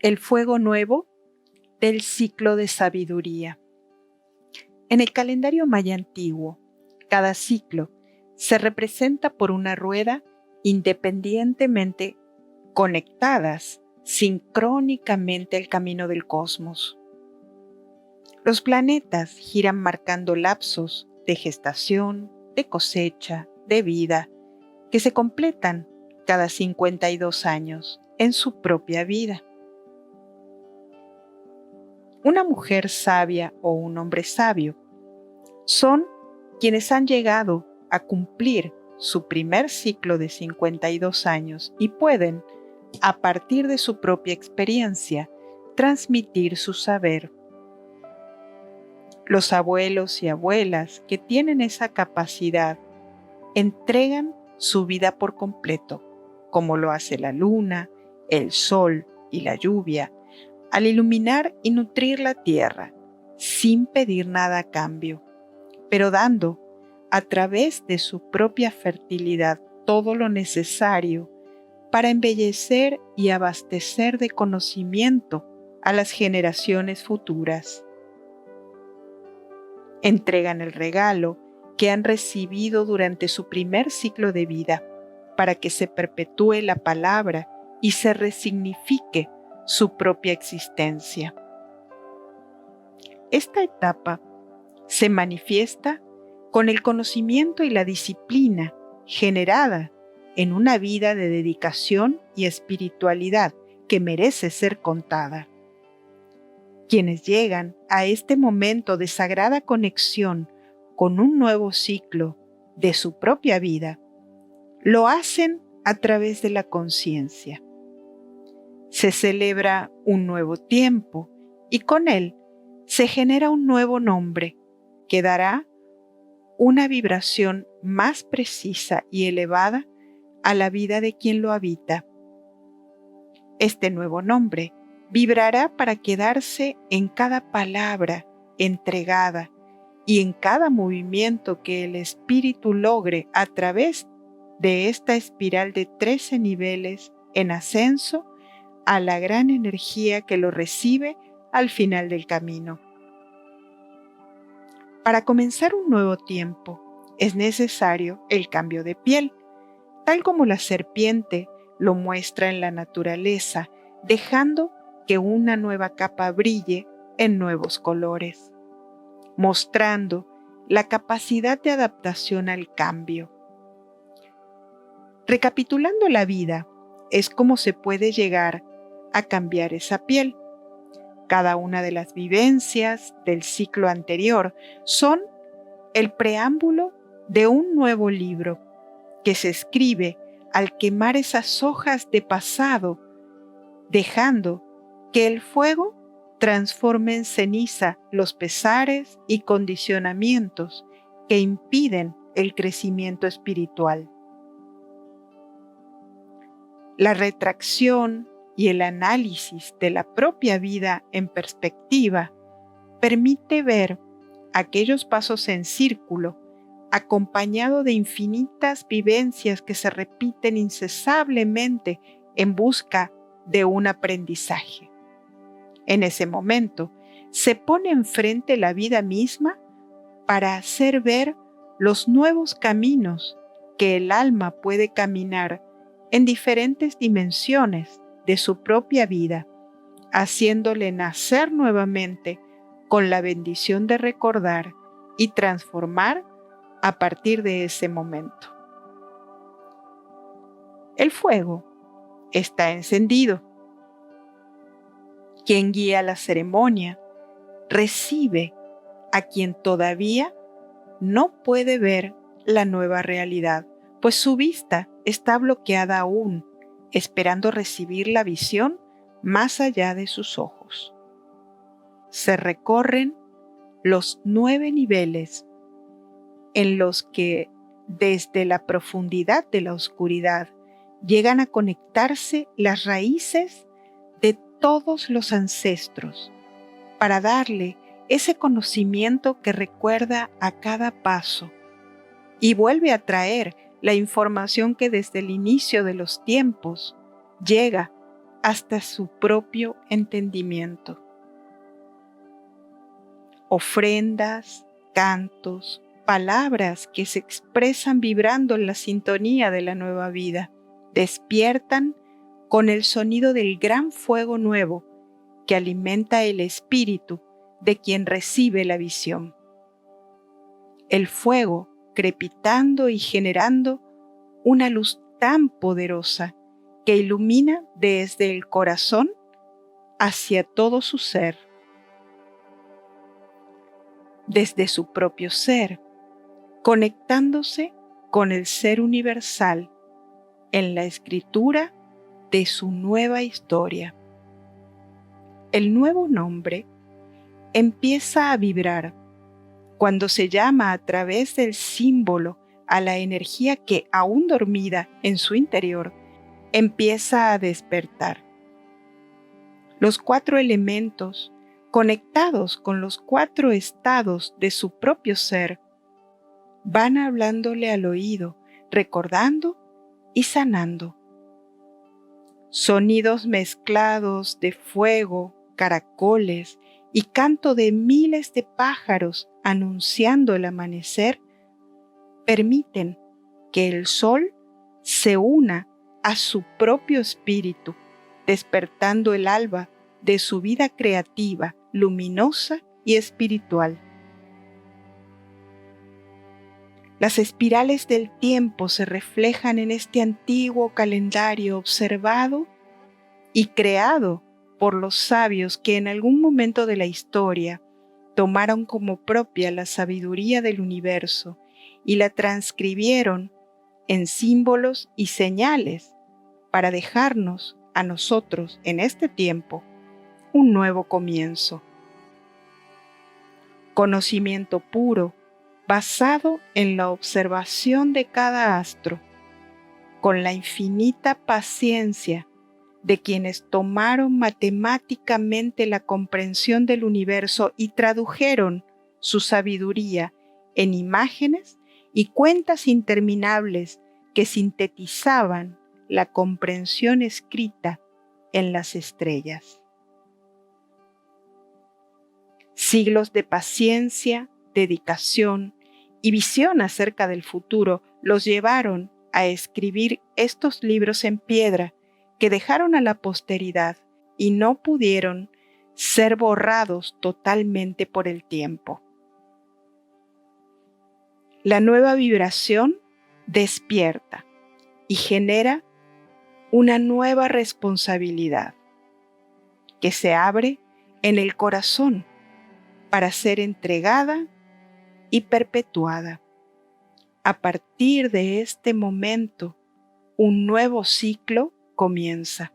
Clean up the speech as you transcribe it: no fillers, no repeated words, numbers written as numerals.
el fuego nuevo del ciclo de sabiduría. En el calendario maya antiguo, cada ciclo se representa por una rueda independientemente conectadas sincrónicamente al camino del cosmos. Los planetas giran marcando lapsos de gestación, de cosecha, de vida, que se completan cada 52 años en su propia vida. Una mujer sabia o un hombre sabio son quienes han llegado a cumplir su primer ciclo de 52 años y pueden, a partir de su propia experiencia, transmitir su saber. Los abuelos y abuelas que tienen esa capacidad entregan su vida por completo, como lo hace la luna, el sol y la lluvia, al iluminar y nutrir la tierra, sin pedir nada a cambio, pero dando, a través de su propia fertilidad, todo lo necesario para embellecer y abastecer de conocimiento a las generaciones futuras. Entregan el regalo que han recibido durante su primer ciclo de vida para que se perpetúe la palabra y se resignifique su propia existencia. Esta etapa se manifiesta con el conocimiento y la disciplina generada en una vida de dedicación y espiritualidad que merece ser contada. Quienes llegan a este momento de sagrada conexión con un nuevo ciclo de su propia vida, lo hacen a través de la conciencia. Se celebra un nuevo tiempo y con él se genera un nuevo nombre que dará una vibración más precisa y elevada a la vida de quien lo habita. Este nuevo nombre vibrará para quedarse en cada palabra entregada y en cada movimiento que el espíritu logre a través de esta espiral de 13 niveles en ascenso a la gran energía que lo recibe al final del camino. Para comenzar un nuevo tiempo es necesario el cambio de piel, tal como la serpiente lo muestra en la naturaleza, dejando que una nueva capa brille en nuevos colores, mostrando la capacidad de adaptación al cambio. Recapitulando la vida, es como se puede llegar a cambiar esa piel. Cada una de las vivencias del ciclo anterior son el preámbulo de un nuevo libro que se escribe al quemar esas hojas de pasado, dejando que el fuego transforme en ceniza los pesares y condicionamientos que impiden el crecimiento espiritual. La retracción y el análisis de la propia vida en perspectiva permite ver aquellos pasos en círculo acompañado de infinitas vivencias que se repiten incesablemente en busca de un aprendizaje. En ese momento, se pone enfrente la vida misma para hacer ver los nuevos caminos que el alma puede caminar en diferentes dimensiones de su propia vida, haciéndole nacer nuevamente con la bendición de recordar y transformar a partir de ese momento. El fuego está encendido. Quien guía la ceremonia recibe a quien todavía no puede ver la nueva realidad, pues su vista está bloqueada aún, esperando recibir la visión más allá de sus ojos. Se recorren los 9 niveles en los que desde la profundidad de la oscuridad llegan a conectarse las raíces de todos los ancestros para darle ese conocimiento que recuerda a cada paso y vuelve a traer la información que desde el inicio de los tiempos llega hasta su propio entendimiento. Ofrendas, cantos, palabras que se expresan vibrando en la sintonía de la nueva vida, despiertan con el sonido del gran fuego nuevo que alimenta el espíritu de quien recibe la visión. El fuego crepitando y generando una luz tan poderosa que ilumina desde el corazón hacia todo su ser. Desde su propio ser, conectándose con el ser universal en la escritura de su nueva historia. El nuevo nombre empieza a vibrar cuando se llama a través del símbolo a la energía que, aún dormida en su interior, empieza a despertar. Los 4 elementos, conectados con los 4 estados de su propio ser, van hablándole al oído, recordando y sanando. Sonidos mezclados de fuego, caracoles y canto de miles de pájaros anunciando el amanecer permiten que el sol se una a su propio espíritu, despertando el alba de su vida creativa, luminosa y espiritual. Las espirales del tiempo se reflejan en este antiguo calendario observado y creado por los sabios que en algún momento de la historia tomaron como propia la sabiduría del universo y la transcribieron en símbolos y señales para dejarnos a nosotros en este tiempo un nuevo comienzo. Conocimiento puro basado en la observación de cada astro, con la infinita paciencia de quienes tomaron matemáticamente la comprensión del universo y tradujeron su sabiduría en imágenes y cuentas interminables que sintetizaban la comprensión escrita en las estrellas. Siglos de paciencia, dedicación y visión acerca del futuro los llevaron a escribir estos libros en piedra que dejaron a la posteridad y no pudieron ser borrados totalmente por el tiempo. La nueva vibración despierta y genera una nueva responsabilidad que se abre en el corazón para ser entregada y perpetuada. A partir de este momento, un nuevo ciclo comienza.